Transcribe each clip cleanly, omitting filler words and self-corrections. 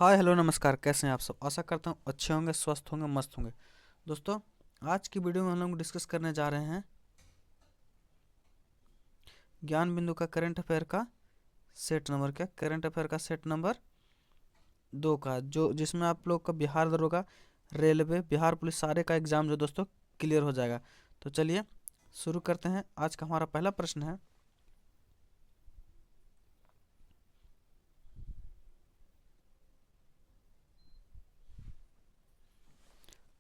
Hi hello नमस्कार, कैसे हैं आप सब। आशा करता हूँ अच्छे होंगे, स्वस्थ होंगे, मस्त होंगे। दोस्तों, आज की वीडियो में हम लोग डिस्कस करने जा रहे हैं ज्ञान बिंदु का करंट अफेयर का सेट नंबर क्या करंट अफेयर का सेट नंबर 2 का, जो जिसमें आप लोग का बिहार दरोगा, रेलवे, बिहार पुलिस सारे का एग्जाम जो दोस्तों क्लियर हो जाएगा। तो चलिए शुरू करते हैं। आज का हमारा पहला प्रश्न है,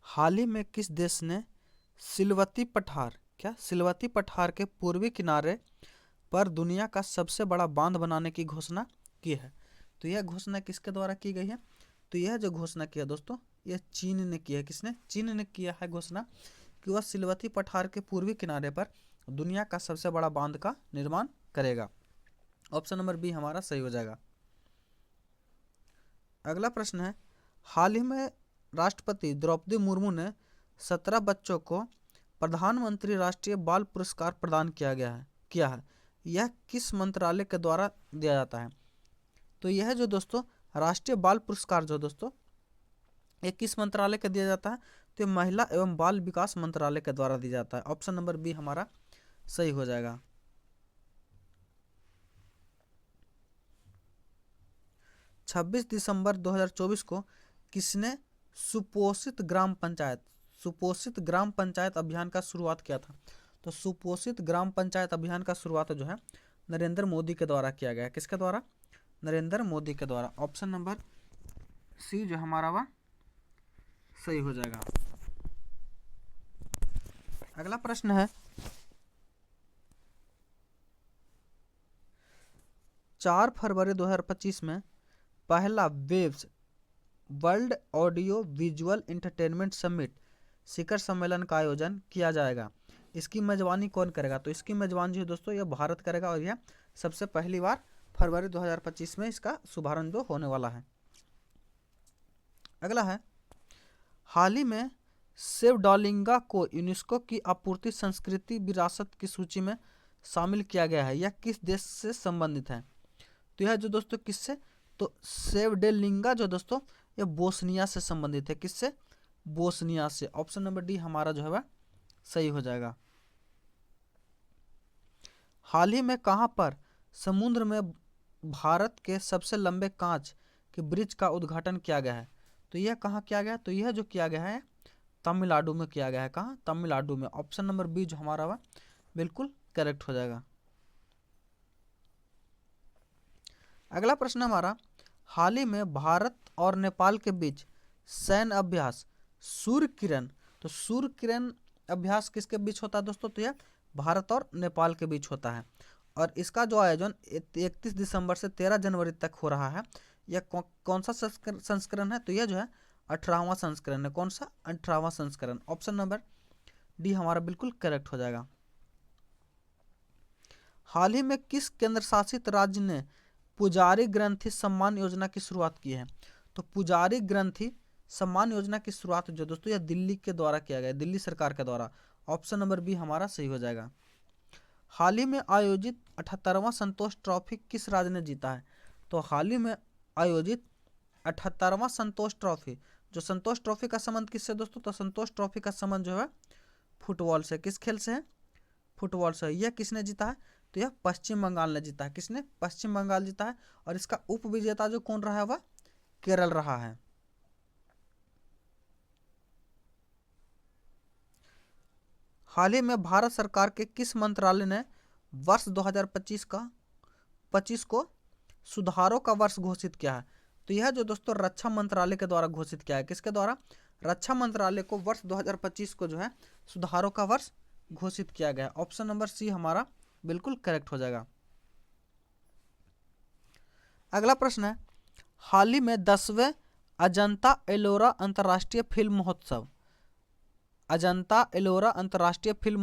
हाल ही में किस देश ने सिलवती पठार के पूर्वी किनारे पर दुनिया का सबसे बड़ा बांध बनाने की घोषणा की है? तो यह घोषणा किसके द्वारा की गई है? तो यह जो घोषणा किया दोस्तों, यह चीन ने किया है। किसने? चीन ने किया है घोषणा कि वह सिलवती पठार के पूर्वी किनारे पर दुनिया का सबसे बड़ा बांध का निर्माण करेगा। ऑप्शन नंबर बी हमारा सही हो जाएगा। अगला प्रश्न है, हाल ही में राष्ट्रपति द्रौपदी मुर्मू ने 17 बच्चों को प्रधानमंत्री राष्ट्रीय बाल पुरस्कार प्रदान किया है। यह किस मंत्रालय के द्वारा दिया जाता है? तो यह जो दोस्तों राष्ट्रीय बाल पुरस्कार जो दोस्तों ये किस मंत्रालय का दिया जाता है? तो महिला एवं बाल विकास मंत्रालय के द्वारा दिया जाता है। ऑप्शन नंबर बी हमारा सही हो जाएगा। 26 दिसंबर 2024 को किसने सुपोषित ग्राम पंचायत अभियान का शुरुआत किया था? तो सुपोषित ग्राम पंचायत अभियान का शुरुआत जो है नरेंद्र मोदी के द्वारा किया गया है। किसके द्वारा? नरेंद्र मोदी के द्वारा। ऑप्शन नंबर सी जो हमारा वह सही हो जाएगा। अगला प्रश्न है, 4 फरवरी 2025 में पहला वेव्स world audio visual entertainment summit शिखर सम्मेलन का आयोजन किया जाएगा। इसकी मेजबानी कौन करेगा? तो इसकी मेजबानी जो दोस्तों यह भारत करेगा और यह सबसे पहली बार फरवरी 2025 में इसका शुभारंभ होने वाला है। अगला है, हाल ही में सेवडालिंगा को यूनेस्को की अपूर्ति संस्कृति विरासत की सूची में शामिल किया गया है। यह किस देश से संबंधित है? तो यह जो दोस्तों किससे? तो सेवडेलिंगा जो दोस्तों यह बोस्निया से संबंधित है। किससे? बोस्निया से। ऑप्शन नंबर डी हमारा जो है वह सही हो जाएगा। हाल ही में कहां पर समुद्र में भारत के सबसे लंबे कांच के ब्रिज का उद्घाटन किया गया है? तो यह कहाँ किया गया है? तो यह जो किया गया है तमिलनाडु में किया गया है। कहाँ? तमिलनाडु में। ऑप्शन नंबर बी जो हमारा वह बिल्कुल करेक्ट हो जाएगा। अगला प्रश्न हमारा, हाल ही में भारत और नेपाल के बीच सैन्य अभ्यास सूर्य किरण, तो सूर्य किरण अभ्यास किसके बीच होता है दोस्तों? तो यह भारत और नेपाल के बीच होता है और इसका जो आयोजन 31 दिसंबर से 13 जनवरी तक हो रहा है। यह कौन सा संस्करण है? तो यह जो है 18वां संस्करण है। कौन सा? 18वां संस्करण। ऑप्शन नंबर डी हमारा बिल्कुल करेक्ट हो जाएगा। हाल ही में किस केंद्र शासित राज्य ने पुजारी ग्रंथि सम्मान योजना की शुरुआत की है? तो पुजारी ग्रंथि सम्मान योजना की शुरुआत जो दोस्तों यह दिल्ली के द्वारा किया गया, दिल्ली सरकार के द्वारा। ऑप्शन नंबर बी हमारा सही हो जाएगा। हाल ही में आयोजित 78वां संतोष ट्रॉफी किस राज्य ने जीता है? तो हाल ही में आयोजित 78वां संतोष ट्रॉफी, जो संतोष ट्रॉफी का संबंध किससे दोस्तों? तो संतोष ट्रॉफी का संबंध जो है फुटबॉल से। किस खेल से है? फुटबॉल से। यह किसने जीता है? तो यह पश्चिम बंगाल ने जीता है। किसने? पश्चिम बंगाल जीता है और इसका उप विजेता जो कौन रहा है? वह केरल रहा है। हाल ही में भारत सरकार के किस मंत्रालय ने वर्ष 2025 को सुधारों का वर्ष घोषित किया है? तो यह जो दोस्तों रक्षा मंत्रालय के द्वारा घोषित किया है। किसके द्वारा? रक्षा मंत्रालय को वर्ष 2025 को जो है सुधारों का वर्ष घोषित किया गया। ऑप्शन नंबर सी हमारा बिल्कुल करेक्ट हो जाएगा। अगला प्रश्न है, हाल ही में 10वें अजंता एलोरा अंतर्राष्ट्रीय फिल्म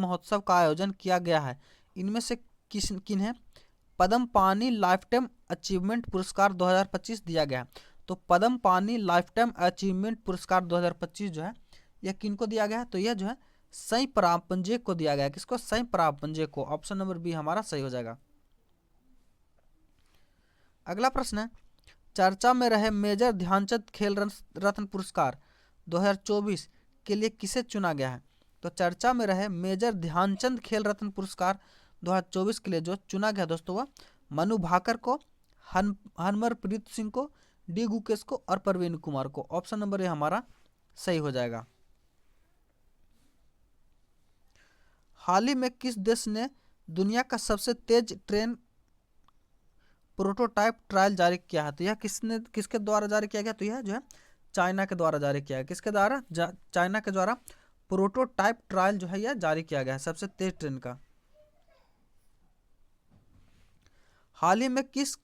महोत्सव का आयोजन किया गया है। इनमें से किन्हें पद्म पानी लाइफटाइम अचीवमेंट पुरस्कार 2025 दिया गया? तो पद्म पानी लाइफटाइम अचीवमेंट पुरस्कार 2025 जो है यह किनको दिया गया है? तो यह जो है सई परागपुंजे को दिया गया। किसको? सई परागपुंजे को। ऑप्शन नंबर बी हमारा सही हो जाएगा। अगला प्रश्न है, चर्चा में रहे मेजर ध्यानचंद खेल रत्न पुरस्कार 2024 के लिए किसे चुना गया है? तो चर्चा में रहे मेजर ध्यानचंद खेल रत्न पुरस्कार 2024 के लिए जो चुना गया दोस्तों वह मनु भाकर को, हरमनप्रीत सिंह को, डी गुकेश को और प्रवीण कुमार को। ऑप्शन नंबर ए हमारा सही हो जाएगा। हाल ही में किस देश ने दुनिया का सबसे तेज ट्रेन प्रोटोटाइप ट्रायल जारी किया है? तो यह किसके द्वारा जारी किया गया? तो यह जो है चाइना के द्वारा जारी किया गया। किसके द्वारा? चाइना के द्वारा प्रोटोटाइप ट्रायल जो है यह जारी किया गया है सबसे तेज ट्रेन का। हाल ही में किस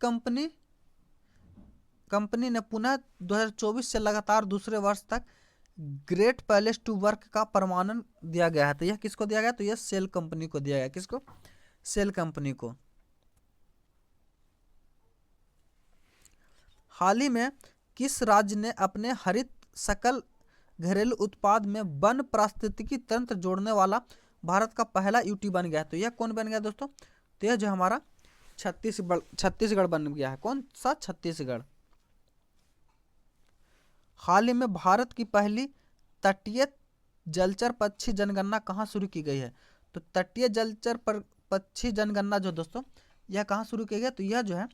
कंपनी ने पुनः 2024 से लगातार दूसरे वर्ष तक ग्रेट प्लेस टू वर्क का प्रमाणन दिया गया है? तो यह किसको दिया गया? तो यह सेल कंपनी को दिया गया। किसको? सेल कंपनी को। हाल ही में किस राज्य ने अपने हरित सकल घरेलू उत्पाद में वन पारिस्थितिकी तंत्र जोड़ने वाला भारत का पहला यूटी बन गया? तो यह कौन बन गया दोस्तों? तो यह जो हमारा छत्तीसगढ़ बन गया है। कौन सा? छत्तीसगढ़। हाल ही में भारत की पहली तटीय जलचर पक्षी जनगणना कहाँ शुरू की गई है? तो तटीय जलचर पक्षी जनगणना जो दोस्तों यह कहाँ शुरू की गई है? तो यह जो है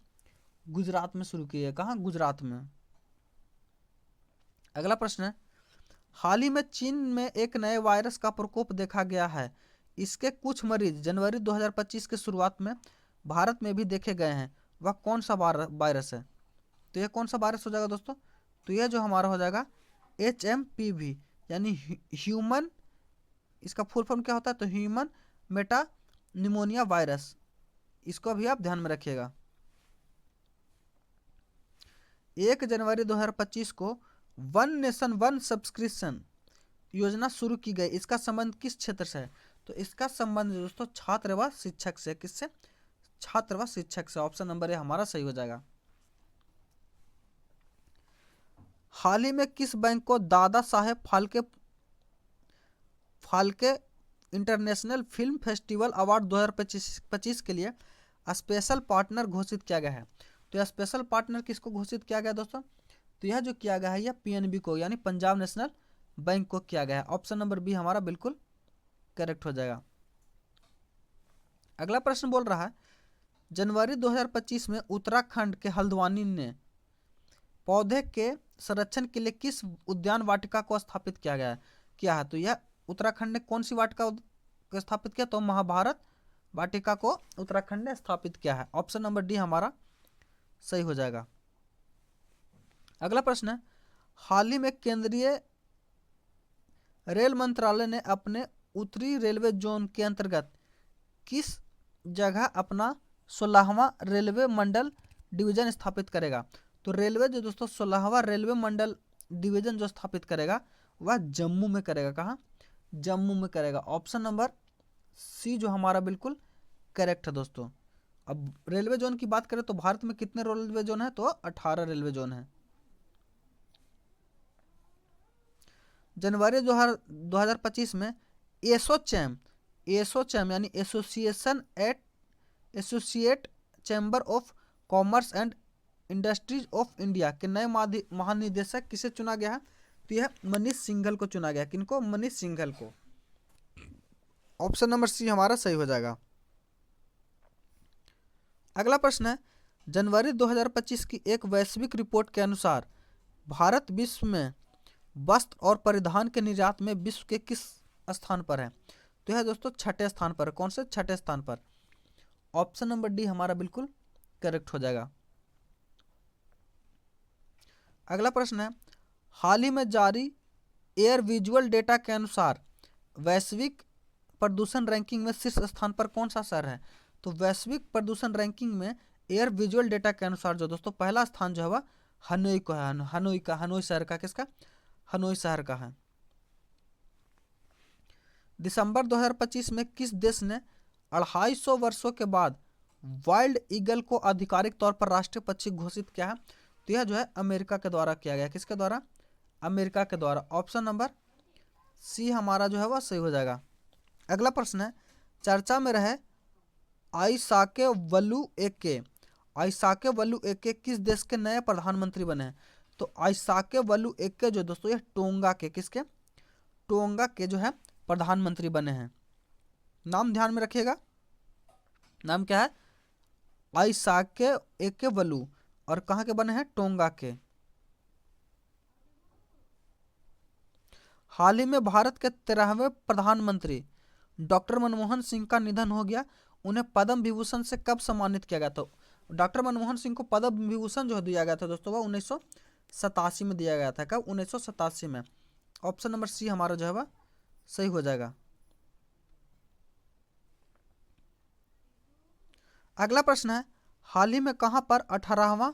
गुजरात में शुरू की है। कहाँ? गुजरात में। अगला प्रश्न है, हाल ही में चीन में एक नए वायरस का प्रकोप देखा गया है। इसके कुछ मरीज जनवरी 2025 के शुरुआत में भारत में भी देखे गए हैं। वह कौन सा वायरस है? तो यह कौन सा वायरस हो जाएगा दोस्तों? तो यह जो हमारा हो जाएगा HMPV यानी ह्यूमन, इसका फुल फॉर्म क्या होता है? तो ह्यूमन मेटा निमोनिया वायरस। इसको भी आप ध्यान में रखिएगा। 1 जनवरी 2025 को वन नेशन वन सब्सक्रिप्शन योजना शुरू की गई। इसका संबंध किस क्षेत्र से है? तो इसका संबंध दोस्तों छात्र व शिक्षक से। किससे? छात्र व शिक्षक से। ऑप्शन नंबर ए हमारा सही हो जाएगा। हाल ही में किस बैंक को Dada Saheb Phalke international film festival award 2025 के लिए स्पेशल पार्टनर घोषित किया गया है? तो यह स्पेशल पार्टनर किसको घोषित किया गया दोस्तों? तो यह जो किया गया है यह PNB को यानी पंजाब नेशनल बैंक को किया गया है। ऑप्शन नंबर बी हमारा बिल्कुल करेक्ट हो जाएगा। अगला प्रश्न बोल रहा है, जनवरी 2025 में उत्तराखंड के हल्द्वानी ने पौधे के संरक्षण के लिए किस उद्यान वाटिका को स्थापित किया है? तो यह उत्तराखंड ने कौन सी वाटिका को स्थापित किया? तो महाभारत वाटिका को उत्तराखंड ने स्थापित किया है। ऑप्शन नंबर डी हमारा सही हो जाएगा। अगला प्रश्न है, हाल ही में केंद्रीय रेल मंत्रालय ने अपने उत्तरी रेलवे जोन के अंतर्गत किस जगह अपना 16वां रेलवे मंडल डिवीजन स्थापित करेगा? तो रेलवे जो दोस्तों 16वां रेलवे मंडल डिवीजन जो स्थापित करेगा वह जम्मू में करेगा। कहाँ? जम्मू में करेगा। ऑप्शन नंबर सी जो हमारा बिल्कुल करेक्ट है दोस्तों। अब रेलवे जोन की बात करें तो भारत में कितने रेलवे जोन है? तो 18 रेलवे जोन है। जनवरी 2025 में एसोचैम यानी associate chamber of commerce and industries of India के नए महानिदेशक किसे चुना गया है? तो यह मनीष सिंघल को चुना गया। किनको? मनीष सिंघल को। ऑप्शन नंबर सी हमारा सही हो जाएगा। अगला प्रश्न है, जनवरी 2025 की एक वैश्विक रिपोर्ट के अनुसार भारत विश्व में वस्त्र और परिधान के निर्यात में विश्व के किस स्थान पर है? तो यह दोस्तों 6ठे स्थान पर है। कौन से? 6ठे स्थान पर। ऑप्शन नंबर डी हमारा बिल्कुल करेक्ट हो जाएगा। अगला प्रश्न है, हाल ही में जारी एयर विजुअल डेटा के अनुसार वैश्विक प्रदूषण रैंकिंग में शीर्ष स्थान पर कौन सा शहर है? तो वैश्विक प्रदूषण रैंकिंग में एयर विजुअल डेटा के अनुसार जो दोस्तों पहला स्थान जो है वह हनोई को है। हनोई शहर का। किसका? हनोई शहर का है। दिसंबर 2025 में किस देश ने 250 वर्षों के बाद वाइल्ड ईगल को आधिकारिक तौर पर राष्ट्रीय पक्षी घोषित किया है? तो यह जो है अमेरिका के द्वारा किया गया। किसके द्वारा? अमेरिका के द्वारा। ऑप्शन नंबर सी हमारा जो है वह सही हो जाएगा। अगला प्रश्न है, चर्चा में रहे आइसाके वल्लू एके आइसाके एके किस देश के नए प्रधानमंत्री बने हैं? तो आइसाके एके जो दोस्तों, ये टोंगा के, किसके? टोंगा के जो है प्रधानमंत्री बने हैं। नाम ध्यान में रखिएगा, नाम क्या है? आइसाके एके और कहाँ के बने हैं? टोंगा के। हाल ही में भारत के 13वें प्रधानमंत्री डॉक्टर मनमोहन सिंह का निधन हो गया। उन्हें पद्म विभूषण से कब सम्मानित किया गया था? डॉक्टर मनमोहन सिंह को पद्म विभूषण जो दिया गया था दोस्तों, वह 1987 में दिया गया था। कब? 1987 में। ऑप्शन नंबर सी हमारा जो है वह सही हो जाएगा। अगला प्रश्न है, हाल ही में कहां पर 18वां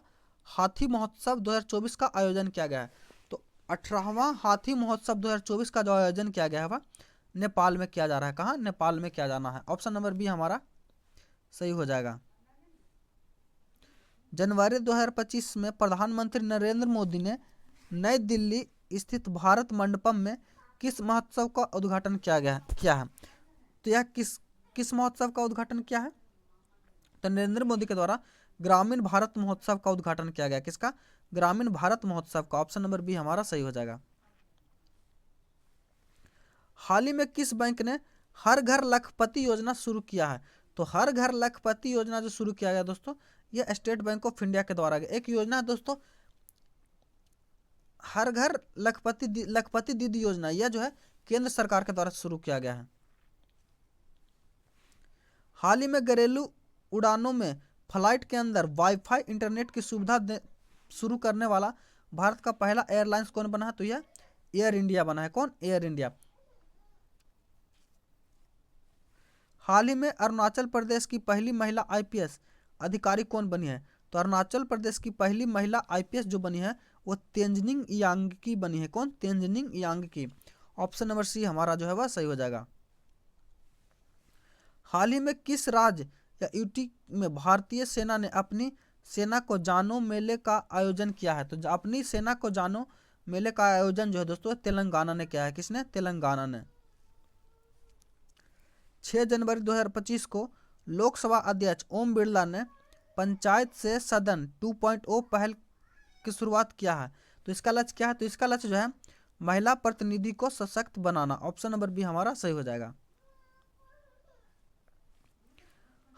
हाथी महोत्सव 2024 का आयोजन किया गया है? तो 18वां हाथी महोत्सव 2024 का जो आयोजन किया गया है वह नेपाल में किया जा रहा है। कहाँ? नेपाल में किया जाना है। ऑप्शन नंबर बी हमारा सही हो जाएगा। जनवरी 2025 में प्रधानमंत्री नरेंद्र मोदी ने नई दिल्ली स्थित भारत मंडपम में किस महोत्सव का उद्घाटन किया है? तो यह किस महोत्सव का उद्घाटन किया है? तो नरेंद्र मोदी के द्वारा ग्रामीण भारत महोत्सव का उद्घाटन किया गया। किसका? ग्रामीण भारत महोत्सव का। ऑप्शन नंबर बी हमारा सही हो जाएगा। हाल ही में किस बैंक ने हर घर लखपति योजना शुरू किया है? तो हर घर लखपति योजना जो शुरू किया गया दोस्तों, यह स्टेट बैंक ऑफ इंडिया के द्वारा एक योजना है दोस्तों, हर घर लखपति दीदी योजना। यह जो है केंद्र सरकार के द्वारा शुरू किया गया है। हाल ही में घरेलू उड़ानों में फ्लाइट के अंदर वाईफाई इंटरनेट की सुविधा शुरू करने वाला भारत का पहला एयरलाइंस कौन बना है? तो यह एयर इंडिया बना है। कौन? Air India. हाल ही में अरुणाचल प्रदेश की पहली महिला आईपीएस अधिकारी कौन बनी है? तो अरुणाचल प्रदेश की पहली महिला आईपीएस जो बनी है वो तेंजिंग यांगी बनी है। कौन? Tenzing Yanghee. Option number C हमारा जो है वह सही हो जाएगा। हाल ही में किस राज्य या यूटी में भारतीय सेना ने अपनी सेना को जानो मेले का आयोजन किया है? तो अपनी सेना को जानो मेले का आयोजन जो है दोस्तों तेलंगाना ने किया है। किसने? तेलंगाना ने। 6 जनवरी 2025 को लोकसभा अध्यक्ष ओम बिरला ने पंचायत से सदन 2.0 पहल की शुरुआत किया है। तो इसका लक्ष्य क्या है? तो इसका लक्ष्य जो है महिला प्रतिनिधि को सशक्त बनाना। ऑप्शन नंबर बी हमारा सही हो जाएगा।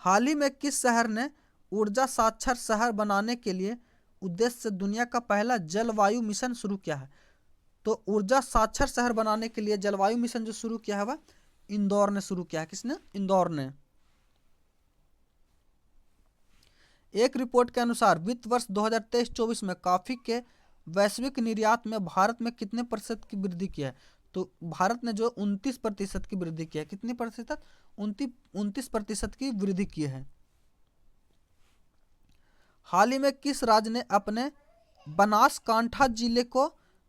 हाल ही में किस शहर ने ऊर्जा साक्षर शहर बनाने के लिए उद्देश्य से दुनिया का पहला जलवायु मिशन शुरू किया है? तो ऊर्जा साक्षर शहर बनाने के लिए जलवायु मिशन जो शुरू किया है वह इंदौर ने शुरू किया है। किसने? इंदौर ने। एक रिपोर्ट के अनुसार वित्त वर्ष 2023-24 में कॉफी के वैश्विक निर्यात में भारत में कितने प्रतिशत की वृद्धि की है? तो भारत ने जो 29% की वृद्धि की है। कितनी प्रतिशत? 29% की वृद्धि की है। हाल ही में किस राज्य ने अपने बनासकांठा जिले को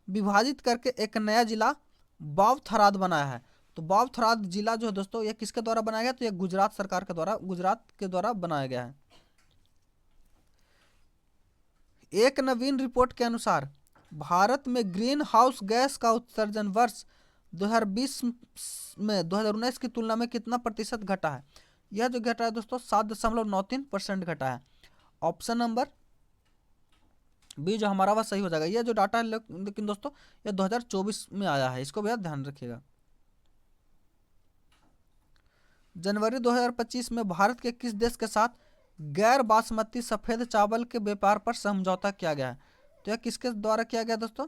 विभाजित करके एक नया जिला बावथराद बनाया है? तो बावथराद जिला जो है दोस्तों यह किसके द्वारा बनाया गया? तो यह गुजरात सरकार के द्वारा, गुजरात के द्वारा बनाया गया है। एक नवीन रिपोर्ट के अनुसार भारत में ग्रीन हाउस गैस का उत्सर्जन वर्ष 2020 में 2019 की तुलना में कितना प्रतिशत घटा है? यह जो घटा है दोस्तों 7.93% घटा है। ऑप्शन नंबर बी जो हमारा वह सही हो जाएगा। यह जो डाटा है लेकिन दोस्तों यह 2024 में आया है, इसको भी ध्यान रखिएगा। जनवरी 2025 में भारत के किस देश के साथ गैर बासमती सफेद चावल के व्यापार पर समझौता किया गया है? तो यह किसके द्वारा किया गया दोस्तों?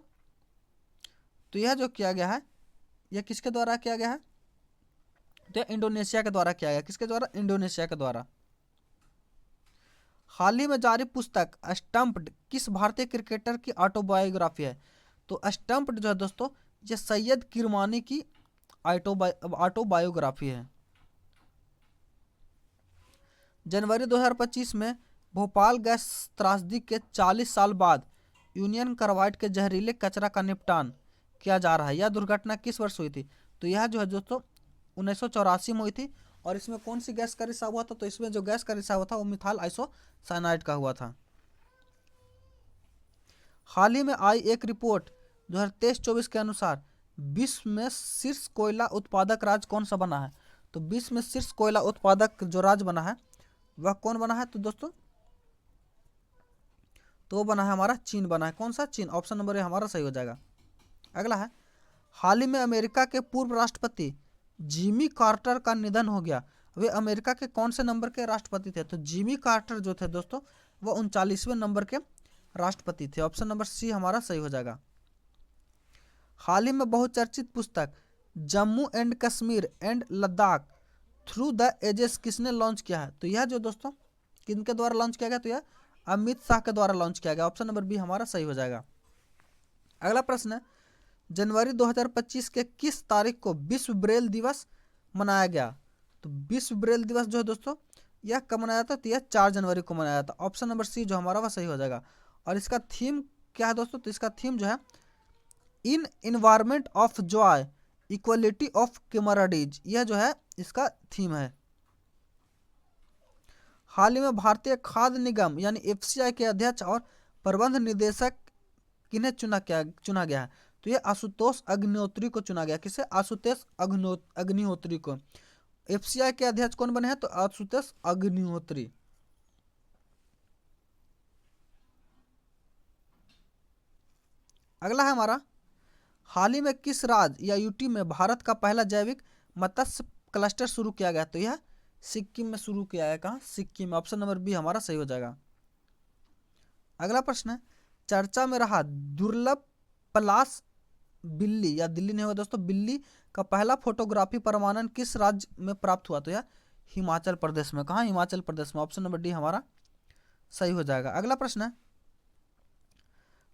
तो यह जो किया गया है यह किसके द्वारा किया गया है? तो यह इंडोनेशिया के द्वारा किया गया। किसके द्वारा? इंडोनेशिया के द्वारा। हाल ही में जारी पुस्तक स्टंप्ड किस भारतीय क्रिकेटर की ऑटोबायोग्राफी है? तो स्टंप्ड जो है दोस्तों यह सैयद किरमानी की ऑटोबायोग्राफी है। जनवरी 2025 में भोपाल गैस त्रासदी के 40 साल बाद यूनियन कार्बाइड के जहरीले कचरा का निपटान किया जा रहा है। यह दुर्घटना किस वर्ष हुई थी? तो यह जो है दोस्तों 1984 में हुई थी। और इसमें कौन सी गैस का रिसाव हुआ था? तो इसमें जो गैस का रिसाव हुआ था वो मिथाइल आइसोसाइनाइड का हुआ था। हाल ही में आई एक रिपोर्ट 2023-24 के अनुसार विश्व में शीर्ष कोयला उत्पादक राज्य कौन सा बना है? तो विश्व में शीर्ष कोयला उत्पादक जो राज्य बना है वह कौन बना है? तो दोस्तों तो वो बना है हमारा चीन बना है। कौन सा? चीन। ऑप्शन नंबर ए हमारा सही हो जाएगा। अगला है, हाल ही में अमेरिका के पूर्व राष्ट्रपति जिमी कार्टर का निधन हो गया। वे अमेरिका के कौन से नंबर के राष्ट्रपति थे? तो जिमी कार्टर जो थे दोस्तों वो 39वें नंबर के राष्ट्रपति थे। ऑप्शन नंबर सी हमारा सही हो जाएगा। हाल ही में बहुचर्चित पुस्तक Jammu and Kashmir and Ladakh through the ages किसने लॉन्च किया है? तो यह जो दोस्तों किनके द्वारा लॉन्च किया गया? तो यह अमित शाह के द्वारा लॉन्च किया गया। ऑप्शन नंबर बी हमारा सही हो जाएगा। अगला प्रश्न है, जनवरी 2025 के किस तारीख को विश्व ब्रेल दिवस मनाया गया? तो विश्व ब्रेल दिवस जो है दोस्तों यह कब मनाया जाता है? तो यह 4 जनवरी को मनाया जाता है। ऑप्शन नंबर सी जो हमारा वह सही हो जाएगा। और इसका थीम क्या है दोस्तों? तो इसका थीम जो है in environment of joy equality of camaraderie, यह जो है इसका थीम है। हाल ही में भारतीय खाद्य निगम यानी एफसीआई के अध्यक्ष और प्रबंध निदेशक किन्हें चुना गया है? तो ये आशुतोष अग्निहोत्री को चुना गया। किसे? आशुतोष अग्निहोत्री को। एफसीआई के अध्यक्ष कौन बने हैं? तो आशुतोष अग्निहोत्री। अगला है हमारा, हाल ही में किस राज्य या यूटी में भारत का पहला जैविक मत्स्य क्लस्टर शुरू किया गया? तो यह सिक्किम में शुरू किया है। कहाँ? सिक्किम में। ऑप्शन नंबर बी हमारा सही हो जाएगा। अगला प्रश्न है, चर्चा में रहा दुर्लभ पलाश बिल्ली या दिल्ली नहीं होगा दोस्तों, बिल्ली का पहला फोटोग्राफी प्रमाणन किस राज्य में प्राप्त हुआ? तो यह हिमाचल प्रदेश में। कहाँ? हिमाचल प्रदेश में। ऑप्शन नंबर डी हमारा सही हो जाएगा। अगला प्रश्न है,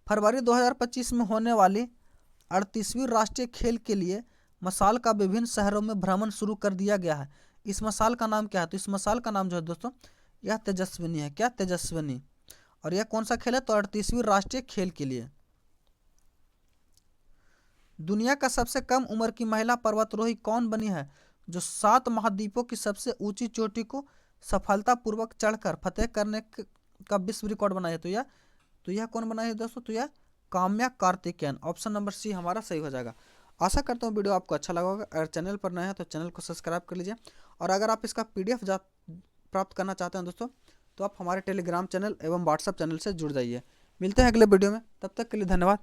फरवरी 2025 में होने वाली 38वीं राष्ट्रीय खेल के लिए मसाल का विभिन्न शहरों में भ्रमण शुरू कर दिया गया है। इस मसाल का नाम क्या है? तो इस मसाल का नाम जो है दोस्तों यह तेजस्विनी है। क्या? तेजस्विनी। और यह कौन सा खेल है? तो 38वीं राष्ट्रीय खेल के लिए। दुनिया का सबसे कम उम्र की महिला पर्वतारोही कौन बनी है, जो 7 महाद्वीपों की सबसे ऊंची चोटी को सफलतापूर्वक चढ़कर फतेह करने का विश्व रिकॉर्ड बनाई है? तो यह कौन बनाई है दोस्तों? तो यह Kamya Karthikeyan. Option number C हमारा सही हो जाएगा। आशा करता हूँ वीडियो आपको अच्छा लगा होगा। अगर चैनल पर नया है तो चैनल को सब्सक्राइब कर लीजिए। और अगर आप इसका PDF प्राप्त करना चाहते हैं दोस्तों तो आप हमारे टेलीग्राम चैनल एवं व्हाट्सएप चैनल से जुड़ जाइए। मिलते हैं अगले वीडियो में, तब तक के लिए धन्यवाद।